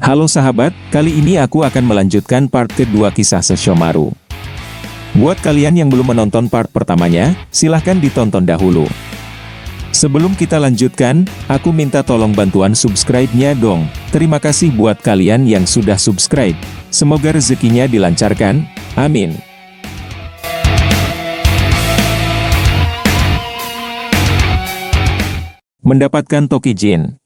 Halo sahabat, kali ini aku akan melanjutkan part kedua kisah Sesshomaru. Buat kalian yang belum menonton part pertamanya, silahkan ditonton dahulu. Sebelum kita lanjutkan, aku minta tolong bantuan subscribe-nya dong. Terima kasih buat kalian yang sudah subscribe. Semoga rezekinya dilancarkan, amin. Mendapatkan Tokijin.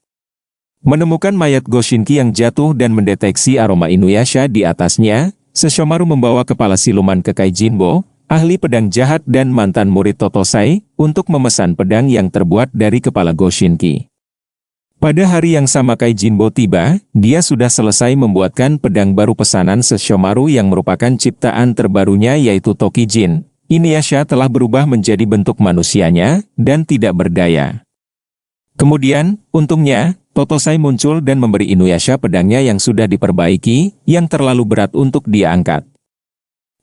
Menemukan mayat Goshinki yang jatuh dan mendeteksi aroma Inuyasha di atasnya, Sesshomaru membawa kepala siluman ke Kaijinbo, ahli pedang jahat dan mantan murid Totosai, untuk memesan pedang yang terbuat dari kepala Goshinki. Pada hari yang sama Kaijinbo tiba, dia sudah selesai membuatkan pedang baru pesanan Sesshomaru yang merupakan ciptaan terbarunya yaitu Tokijin. Inuyasha telah berubah menjadi bentuk manusianya, dan tidak berdaya. Kemudian, untungnya, Totosai muncul dan memberi Inuyasha pedangnya yang sudah diperbaiki, yang terlalu berat untuk dia angkat.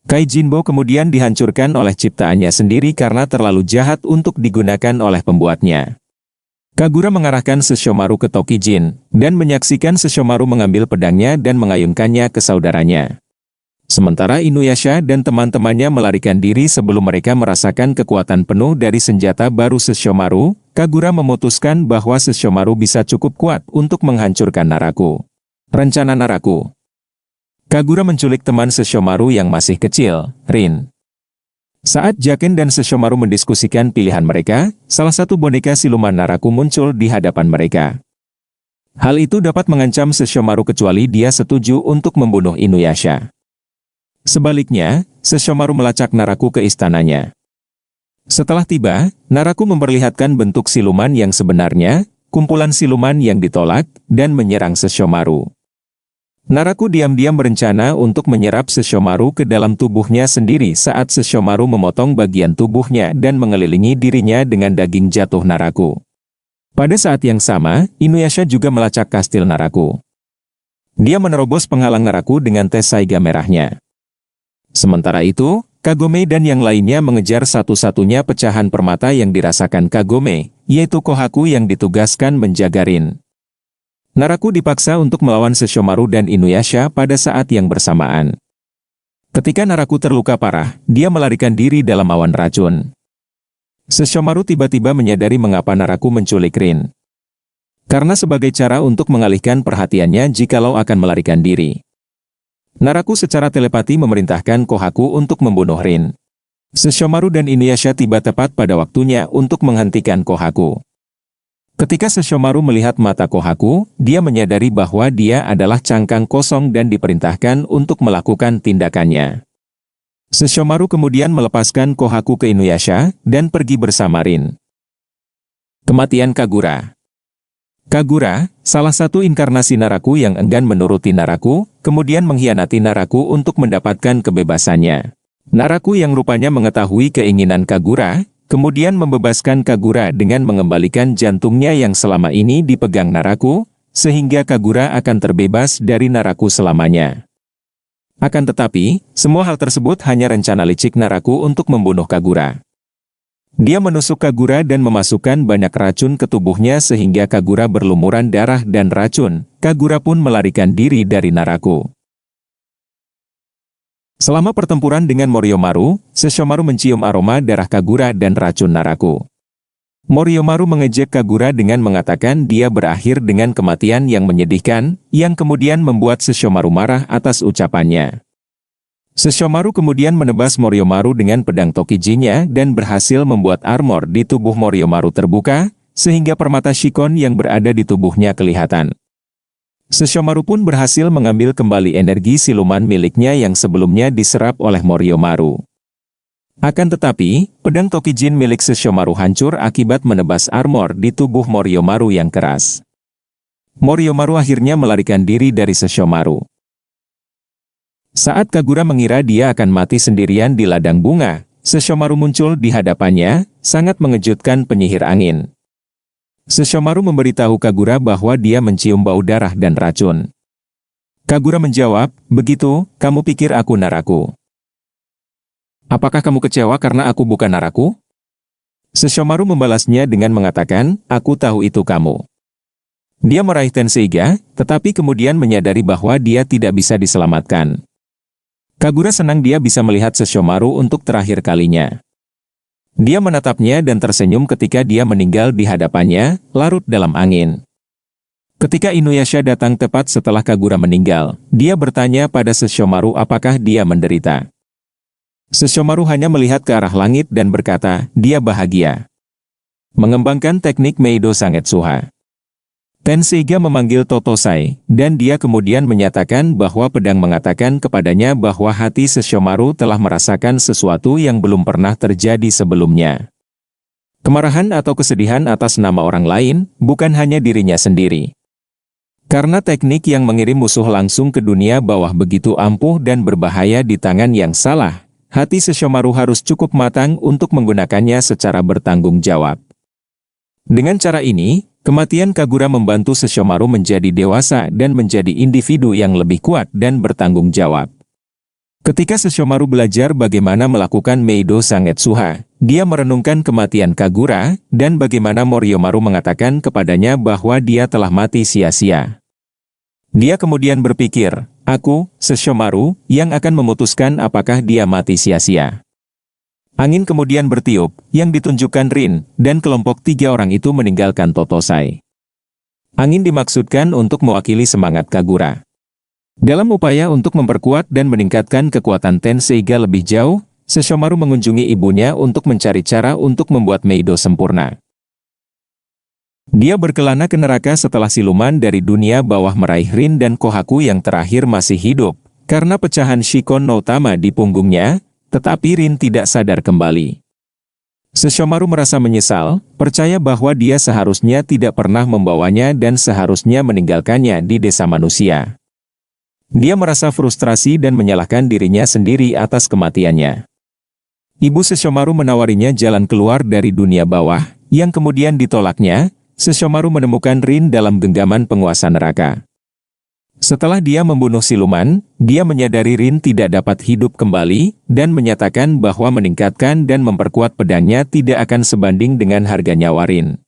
Kaijinbo kemudian dihancurkan oleh ciptaannya sendiri karena terlalu jahat untuk digunakan oleh pembuatnya. Kagura mengarahkan Sesshomaru ke Tokijin, dan menyaksikan Sesshomaru mengambil pedangnya dan mengayunkannya ke saudaranya. Sementara Inuyasha dan teman-temannya melarikan diri sebelum mereka merasakan kekuatan penuh dari senjata baru Sesshomaru, Kagura memutuskan bahwa Sesshomaru bisa cukup kuat untuk menghancurkan Naraku. Rencana Naraku. Kagura menculik teman Sesshomaru yang masih kecil, Rin. Saat Jaken dan Sesshomaru mendiskusikan pilihan mereka, salah satu boneka siluman Naraku muncul di hadapan mereka. Hal itu dapat mengancam Sesshomaru kecuali dia setuju untuk membunuh Inuyasha. Sebaliknya, Sesshomaru melacak Naraku ke istananya. Setelah tiba, Naraku memperlihatkan bentuk siluman yang sebenarnya, kumpulan siluman yang ditolak, dan menyerang Sesshomaru. Naraku diam-diam berencana untuk menyerap Sesshomaru ke dalam tubuhnya sendiri saat Sesshomaru memotong bagian tubuhnya dan mengelilingi dirinya dengan daging jatuh Naraku. Pada saat yang sama, Inuyasha juga melacak kastil Naraku. Dia menerobos penghalang Naraku dengan tes Saiga merahnya. Sementara itu, Kagome dan yang lainnya mengejar satu-satunya pecahan permata yang dirasakan Kagome, yaitu Kohaku yang ditugaskan menjaga Rin. Naraku dipaksa untuk melawan Sesshomaru dan Inuyasha pada saat yang bersamaan. Ketika Naraku terluka parah, dia melarikan diri dalam awan racun. Sesshomaru tiba-tiba menyadari mengapa Naraku menculik Rin. Karena sebagai cara untuk mengalihkan perhatiannya jikalau akan melarikan diri. Naraku secara telepati memerintahkan Kohaku untuk membunuh Rin. Sesshomaru dan Inuyasha tiba tepat pada waktunya untuk menghentikan Kohaku. Ketika Sesshomaru melihat mata Kohaku, dia menyadari bahwa dia adalah cangkang kosong dan diperintahkan untuk melakukan tindakannya. Sesshomaru kemudian melepaskan Kohaku ke Inuyasha, dan pergi bersama Rin. Kematian Kagura. Kagura, salah satu inkarnasi Naraku yang enggan menuruti Naraku, kemudian mengkhianati Naraku untuk mendapatkan kebebasannya. Naraku yang rupanya mengetahui keinginan Kagura, kemudian membebaskan Kagura dengan mengembalikan jantungnya yang selama ini dipegang Naraku, sehingga Kagura akan terbebas dari Naraku selamanya. Akan tetapi, semua hal tersebut hanya rencana licik Naraku untuk membunuh Kagura. Dia menusuk Kagura dan memasukkan banyak racun ke tubuhnya sehingga Kagura berlumuran darah dan racun. Kagura pun melarikan diri dari Naraku. Selama pertempuran dengan Moriomaru, Sesshomaru mencium aroma darah Kagura dan racun Naraku. Moriomaru mengejek Kagura dengan mengatakan dia berakhir dengan kematian yang menyedihkan, yang kemudian membuat Sesshomaru marah atas ucapannya. Sesshomaru kemudian menebas Moriomaru dengan pedang Tokijinnya dan berhasil membuat armor di tubuh Moriomaru terbuka, sehingga permata Shikon yang berada di tubuhnya kelihatan. Sesshomaru pun berhasil mengambil kembali energi siluman miliknya yang sebelumnya diserap oleh Moriomaru. Akan tetapi, pedang Tokijin milik Sesshomaru hancur akibat menebas armor di tubuh Moriomaru yang keras. Moriomaru akhirnya melarikan diri dari Sesshomaru. Saat Kagura mengira dia akan mati sendirian di ladang bunga, Sesshomaru muncul di hadapannya, sangat mengejutkan penyihir angin. Sesshomaru memberitahu Kagura bahwa dia mencium bau darah dan racun. Kagura menjawab, "Begitu, kamu pikir aku Naraku? Apakah kamu kecewa karena aku bukan Naraku?" Sesshomaru membalasnya dengan mengatakan, "Aku tahu itu kamu." Dia meraih Tenseiga, tetapi kemudian menyadari bahwa dia tidak bisa diselamatkan. Kagura senang dia bisa melihat Sesshomaru untuk terakhir kalinya. Dia menatapnya dan tersenyum ketika dia meninggal di hadapannya, larut dalam angin. Ketika Inuyasha datang tepat setelah Kagura meninggal, dia bertanya pada Sesshomaru apakah dia menderita. Sesshomaru hanya melihat ke arah langit dan berkata, dia bahagia. Mengembangkan teknik Meido Sangetsuha. Tenseiga memanggil Totosai, dan dia kemudian menyatakan bahwa pedang mengatakan kepadanya bahwa hati Sesshomaru telah merasakan sesuatu yang belum pernah terjadi sebelumnya. Kemarahan atau kesedihan atas nama orang lain, bukan hanya dirinya sendiri. Karena teknik yang mengirim musuh langsung ke dunia bawah begitu ampuh dan berbahaya di tangan yang salah, hati Sesshomaru harus cukup matang untuk menggunakannya secara bertanggung jawab. Dengan cara ini, kematian Kagura membantu Sesshomaru menjadi dewasa dan menjadi individu yang lebih kuat dan bertanggung jawab. Ketika Sesshomaru belajar bagaimana melakukan Meido Sangetsuha, dia merenungkan kematian Kagura, dan bagaimana Moriomaru mengatakan kepadanya bahwa dia telah mati sia-sia. Dia kemudian berpikir, aku, Sesshomaru, yang akan memutuskan apakah dia mati sia-sia. Angin kemudian bertiup, yang ditunjukkan Rin, dan kelompok 3 orang itu meninggalkan Totosai. Angin dimaksudkan untuk mewakili semangat Kagura. Dalam upaya untuk memperkuat dan meningkatkan kekuatan Tenseiga lebih jauh, Sesshomaru mengunjungi ibunya untuk mencari cara untuk membuat Meido sempurna. Dia berkelana ke neraka setelah siluman dari dunia bawah meraih Rin dan Kohaku yang terakhir masih hidup, karena pecahan Shikon no Tama di punggungnya, tetapi Rin tidak sadar kembali. Sesshomaru merasa menyesal, percaya bahwa dia seharusnya tidak pernah membawanya dan seharusnya meninggalkannya di desa manusia. Dia merasa frustrasi dan menyalahkan dirinya sendiri atas kematiannya. Ibu Sesshomaru menawarinya jalan keluar dari dunia bawah, yang kemudian ditolaknya. Sesshomaru menemukan Rin dalam genggaman penguasa neraka. Setelah dia membunuh siluman, dia menyadari Rin tidak dapat hidup kembali, dan menyatakan bahwa meningkatkan dan memperkuat pedangnya tidak akan sebanding dengan harga nyawa Rin.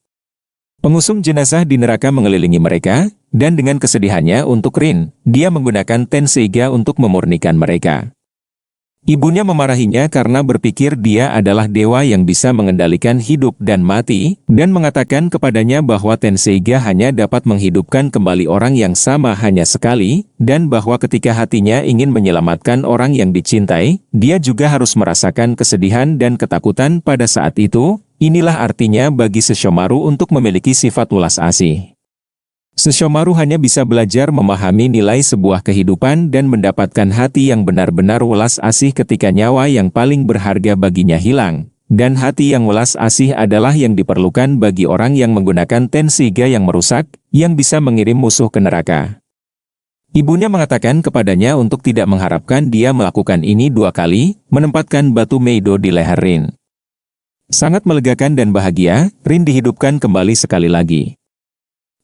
Pengusung jenazah di neraka mengelilingi mereka, dan dengan kesedihannya untuk Rin, dia menggunakan Tenseiga untuk memurnikan mereka. Ibunya memarahinya karena berpikir dia adalah dewa yang bisa mengendalikan hidup dan mati, dan mengatakan kepadanya bahwa Tenseiga hanya dapat menghidupkan kembali orang yang sama hanya sekali, dan bahwa ketika hatinya ingin menyelamatkan orang yang dicintai, dia juga harus merasakan kesedihan dan ketakutan pada saat itu. Inilah artinya bagi Sesshomaru untuk memiliki sifat welas asih. Sesshomaru hanya bisa belajar memahami nilai sebuah kehidupan dan mendapatkan hati yang benar-benar welas asih ketika nyawa yang paling berharga baginya hilang. Dan hati yang welas asih adalah yang diperlukan bagi orang yang menggunakan Tenseiga yang merusak, yang bisa mengirim musuh ke neraka. Ibunya mengatakan kepadanya untuk tidak mengharapkan dia melakukan ini 2 kali, menempatkan batu Meido di leher Rin. Sangat melegakan dan bahagia, Rin dihidupkan kembali sekali lagi.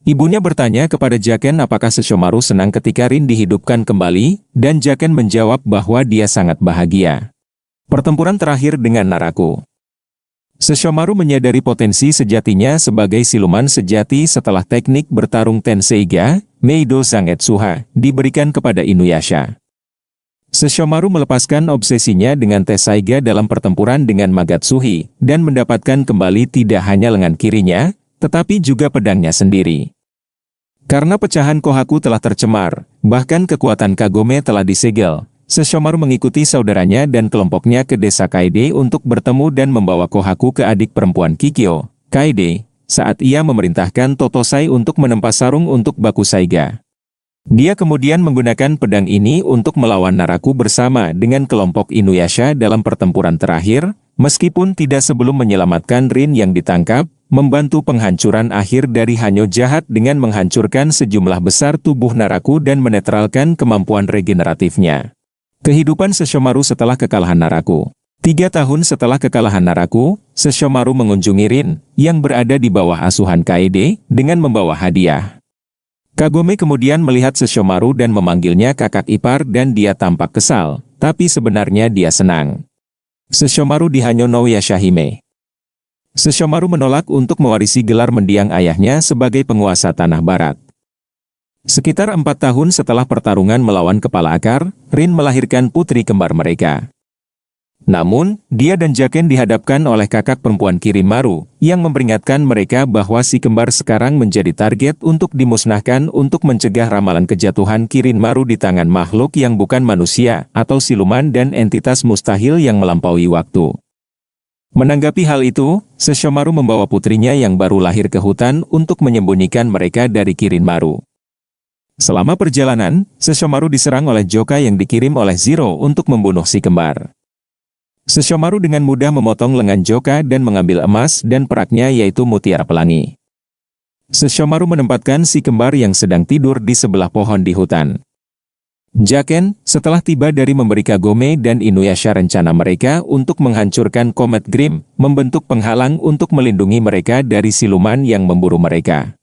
Ibunya bertanya kepada Jaken apakah Sesshomaru senang ketika Rin dihidupkan kembali, dan Jaken menjawab bahwa dia sangat bahagia. Pertempuran terakhir dengan Naraku. Sesshomaru menyadari potensi sejatinya sebagai siluman sejati setelah teknik bertarung Tenseiga, Meido Sangetsuha, diberikan kepada Inuyasha. Sesshomaru melepaskan obsesinya dengan Tenseiga dalam pertempuran dengan Magatsuhi, dan mendapatkan kembali tidak hanya lengan kirinya, tetapi juga pedangnya sendiri. Karena pecahan Kohaku telah tercemar, bahkan kekuatan Kagome telah disegel, Sesshomaru mengikuti saudaranya dan kelompoknya ke desa Kaede untuk bertemu dan membawa Kohaku ke adik perempuan Kikyo, Kaede, saat ia memerintahkan Totosai untuk menempa sarung untuk Bakusaiga. Dia kemudian menggunakan pedang ini untuk melawan Naraku bersama dengan kelompok Inuyasha dalam pertempuran terakhir, meskipun tidak sebelum menyelamatkan Rin yang ditangkap, membantu penghancuran akhir dari Hanyo jahat dengan menghancurkan sejumlah besar tubuh Naraku dan menetralkan kemampuan regeneratifnya. Kehidupan Sesshomaru setelah kekalahan Naraku. 3 tahun setelah kekalahan Naraku, Sesshomaru mengunjungi Rin, yang berada di bawah asuhan Kaede, dengan membawa hadiah. Kagome kemudian melihat Sesshomaru dan memanggilnya kakak ipar dan dia tampak kesal, tapi sebenarnya dia senang. Sesshomaru di Hanyo no Yashahime. Sesshomaru menolak untuk mewarisi gelar mendiang ayahnya sebagai penguasa tanah barat. Sekitar 4 tahun setelah pertarungan melawan Kepala Akar, Rin melahirkan putri kembar mereka. Namun, dia dan Jaken dihadapkan oleh kakak perempuan Kirin Maru, yang memperingatkan mereka bahwa si kembar sekarang menjadi target untuk dimusnahkan untuk mencegah ramalan kejatuhan Kirin Maru di tangan makhluk yang bukan manusia, atau siluman dan entitas mustahil yang melampaui waktu. Menanggapi hal itu, Sesshomaru membawa putrinya yang baru lahir ke hutan untuk menyembunyikan mereka dari Kirin Maru. Selama perjalanan, Sesshomaru diserang oleh Joka yang dikirim oleh Zero untuk membunuh si kembar. Sesshomaru dengan mudah memotong lengan Joka dan mengambil emas dan peraknya yaitu mutiara pelangi. Sesshomaru menempatkan si kembar yang sedang tidur di sebelah pohon di hutan. Jaken, setelah tiba dari memberi Kagome dan Inuyasha rencana mereka untuk menghancurkan Komet Grim, membentuk penghalang untuk melindungi mereka dari siluman yang memburu mereka.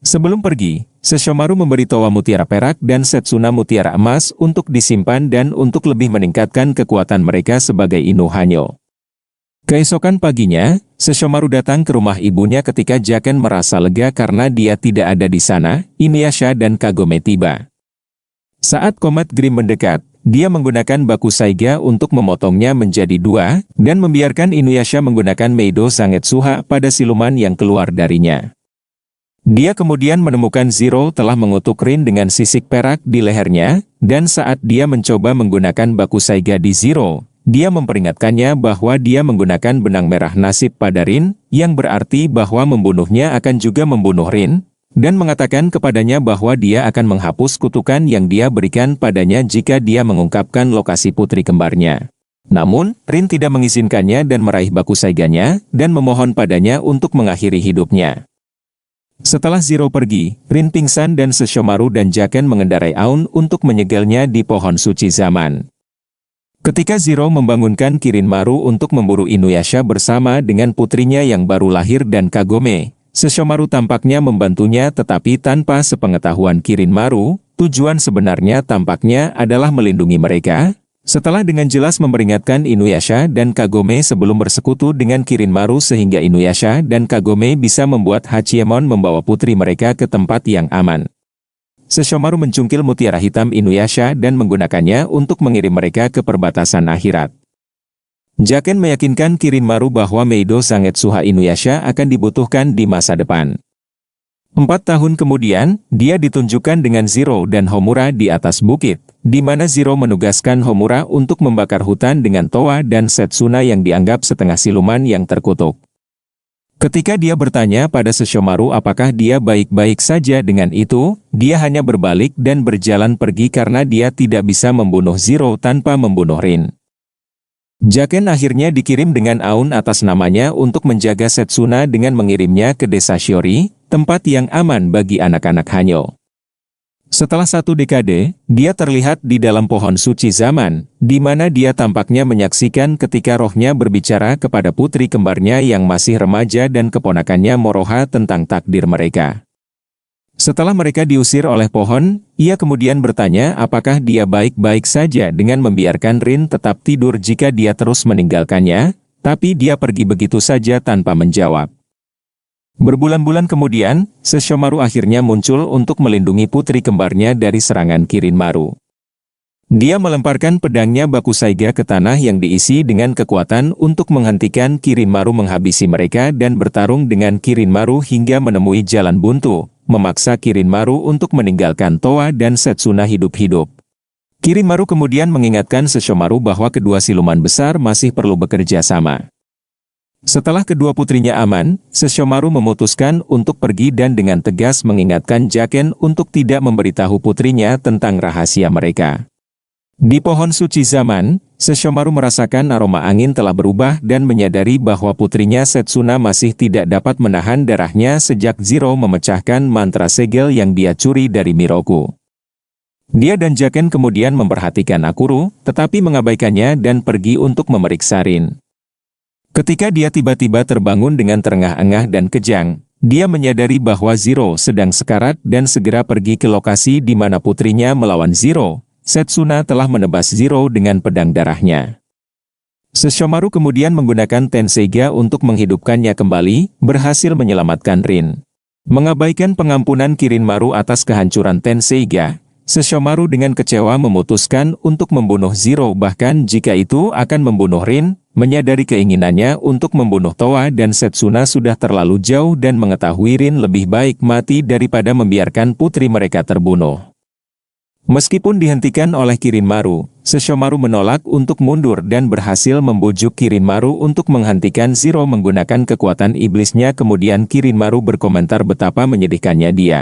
Sebelum pergi, Sesshomaru memberi Towa mutiara perak dan Setsuna mutiara emas untuk disimpan dan untuk lebih meningkatkan kekuatan mereka sebagai Inu Hanyo. Keesokan paginya, Sesshomaru datang ke rumah ibunya ketika Jaken merasa lega karena dia tidak ada di sana. Inuyasha dan Kagome tiba. Saat Komet Grim mendekat, dia menggunakan Baku Saiga untuk memotongnya menjadi 2, dan membiarkan Inuyasha menggunakan Meido Zangetsuha pada siluman yang keluar darinya. Dia kemudian menemukan Zero telah mengutuk Rin dengan sisik perak di lehernya, dan saat dia mencoba menggunakan Baku Saiga di Zero, dia memperingatkannya bahwa dia menggunakan benang merah nasib pada Rin, yang berarti bahwa membunuhnya akan juga membunuh Rin, dan mengatakan kepadanya bahwa dia akan menghapus kutukan yang dia berikan padanya jika dia mengungkapkan lokasi putri kembarnya. Namun, Rin tidak mengizinkannya dan meraih Baku Saiganya, dan memohon padanya untuk mengakhiri hidupnya. Setelah Zero pergi, Rin pingsan dan Sesshomaru dan Jaken mengendarai Aun untuk menyegelnya di pohon suci zaman. Ketika Zero membangunkan Kirin Maru untuk memburu Inuyasha bersama dengan putrinya yang baru lahir dan Kagome, Sesshomaru tampaknya membantunya tetapi tanpa sepengetahuan Kirin Maru, tujuan sebenarnya tampaknya adalah melindungi mereka. Setelah dengan jelas memperingatkan Inuyasha dan Kagome sebelum bersekutu dengan Kirin Maru sehingga Inuyasha dan Kagome bisa membuat Hachiemon membawa putri mereka ke tempat yang aman. Sesshomaru mencungkil mutiara hitam Inuyasha dan menggunakannya untuk mengirim mereka ke perbatasan akhirat. Jaken meyakinkan Kirin Maru bahwa Meido Zangetsuha Inuyasha akan dibutuhkan di masa depan. 4 tahun kemudian, dia ditunjukkan dengan Zero dan Homura di atas bukit, di mana Zero menugaskan Homura untuk membakar hutan dengan Towa dan Setsuna yang dianggap setengah siluman yang terkutuk. Ketika dia bertanya pada Sesshomaru apakah dia baik-baik saja dengan itu, dia hanya berbalik dan berjalan pergi karena dia tidak bisa membunuh Zero tanpa membunuh Rin. Jaken akhirnya dikirim dengan Aun atas namanya untuk menjaga Setsuna dengan mengirimnya ke desa Shiori, tempat yang aman bagi anak-anak Hanyo. Setelah 1 dekade, dia terlihat di dalam pohon suci zaman, di mana dia tampaknya menyaksikan ketika rohnya berbicara kepada putri kembarnya yang masih remaja dan keponakannya Moroha tentang takdir mereka. Setelah mereka diusir oleh pohon, ia kemudian bertanya apakah dia baik-baik saja dengan membiarkan Rin tetap tidur jika dia terus meninggalkannya, tapi dia pergi begitu saja tanpa menjawab. Berbulan-bulan kemudian, Sesshomaru akhirnya muncul untuk melindungi putri kembarnya dari serangan Kirin Maru. Dia melemparkan pedangnya Baku Saiga ke tanah yang diisi dengan kekuatan untuk menghentikan Kirin Maru menghabisi mereka dan bertarung dengan Kirin Maru hingga menemui jalan buntu, memaksa Kirin Maru untuk meninggalkan Towa dan Setsuna hidup-hidup. Kirin Maru kemudian mengingatkan Sesshomaru bahwa kedua siluman besar masih perlu bekerja sama. Setelah kedua putrinya aman, Sesshomaru memutuskan untuk pergi dan dengan tegas mengingatkan Jaken untuk tidak memberitahu putrinya tentang rahasia mereka. Di pohon suci zaman, Sesshomaru merasakan aroma angin telah berubah dan menyadari bahwa putrinya Setsuna masih tidak dapat menahan darahnya sejak Zero memecahkan mantra segel yang dia curi dari Miroku. Dia dan Jaken kemudian memperhatikan Akuru, tetapi mengabaikannya dan pergi untuk memeriksa Rin. Ketika dia tiba-tiba terbangun dengan terengah-engah dan kejang, dia menyadari bahwa Zero sedang sekarat dan segera pergi ke lokasi di mana putrinya melawan Zero. Setsuna telah menebas Zero dengan pedang darahnya. Sesshomaru kemudian menggunakan Tenseiga untuk menghidupkannya kembali, berhasil menyelamatkan Rin. Mengabaikan pengampunan Kirinmaru atas kehancuran Tenseiga, Sesshomaru dengan kecewa memutuskan untuk membunuh Zero, bahkan jika itu akan membunuh Rin. Menyadari keinginannya untuk membunuh Towa dan Setsuna sudah terlalu jauh dan mengetahui Rin lebih baik mati daripada membiarkan putri mereka terbunuh. Meskipun dihentikan oleh Kirinmaru, Sesshomaru menolak untuk mundur dan berhasil membujuk Kirinmaru untuk menghentikan Zero menggunakan kekuatan iblisnya. Kemudian Kirinmaru berkomentar betapa menyedihkannya dia.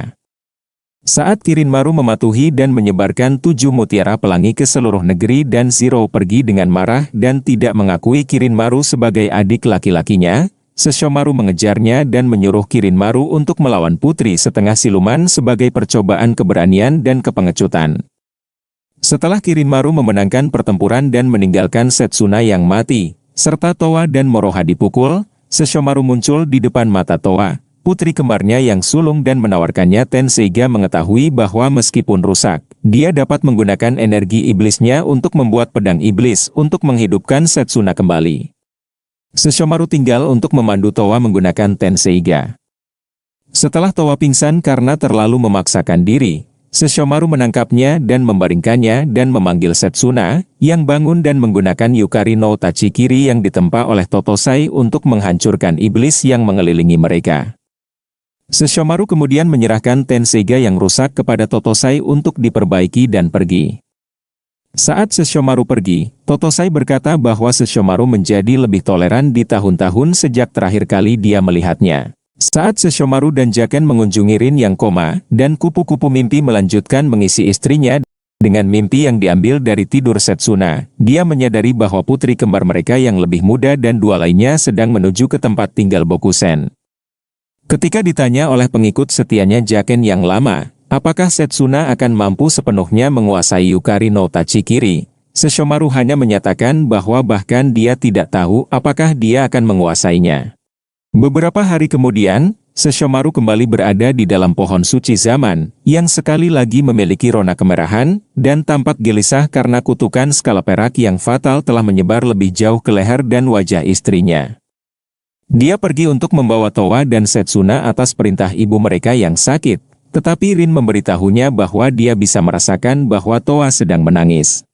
Saat Kirinmaru mematuhi dan menyebarkan 7 mutiara pelangi ke seluruh negeri dan Zero pergi dengan marah dan tidak mengakui Kirinmaru sebagai adik laki-lakinya, Sesshomaru mengejarnya dan menyuruh Kirinmaru untuk melawan putri setengah siluman sebagai percobaan keberanian dan kepengecutan. Setelah Kirinmaru memenangkan pertempuran dan meninggalkan Setsuna yang mati, serta Towa dan Moroha dipukul, Sesshomaru muncul di depan mata Towa, putri kembarnya yang sulung, dan menawarkannya Tenseiga. Mengetahui bahwa meskipun rusak, dia dapat menggunakan energi iblisnya untuk membuat pedang iblis untuk menghidupkan Setsuna kembali. Sesshomaru tinggal untuk memandu Towa menggunakan Tenseiga. Setelah Towa pingsan karena terlalu memaksakan diri, Sesshomaru menangkapnya dan membaringkannya dan memanggil Setsuna, yang bangun dan menggunakan Yukari no Tachikiri yang ditempa oleh Totosai untuk menghancurkan iblis yang mengelilingi mereka. Sesshomaru kemudian menyerahkan Tenseiga yang rusak kepada Totosai untuk diperbaiki dan pergi. Saat Sesshomaru pergi, Totosai berkata bahwa Sesshomaru menjadi lebih toleran di tahun-tahun sejak terakhir kali dia melihatnya. Saat Sesshomaru dan Jaken mengunjungi Rin yang koma, dan kupu-kupu mimpi melanjutkan mengisi istrinya dengan mimpi yang diambil dari tidur Setsuna, dia menyadari bahwa putri kembar mereka yang lebih muda dan 2 lainnya sedang menuju ke tempat tinggal Bokusen. Ketika ditanya oleh pengikut setianya Jaken yang lama, apakah Setsuna akan mampu sepenuhnya menguasai Yukari no Tachikiri, Sesshomaru hanya menyatakan bahwa bahkan dia tidak tahu apakah dia akan menguasainya. Beberapa hari kemudian, Sesshomaru kembali berada di dalam pohon suci zaman, yang sekali lagi memiliki rona kemerahan, dan tampak gelisah karena kutukan skala perak yang fatal telah menyebar lebih jauh ke leher dan wajah istrinya. Dia pergi untuk membawa Towa dan Setsuna atas perintah ibu mereka yang sakit, tetapi Rin memberitahunya bahwa dia bisa merasakan bahwa Towa sedang menangis.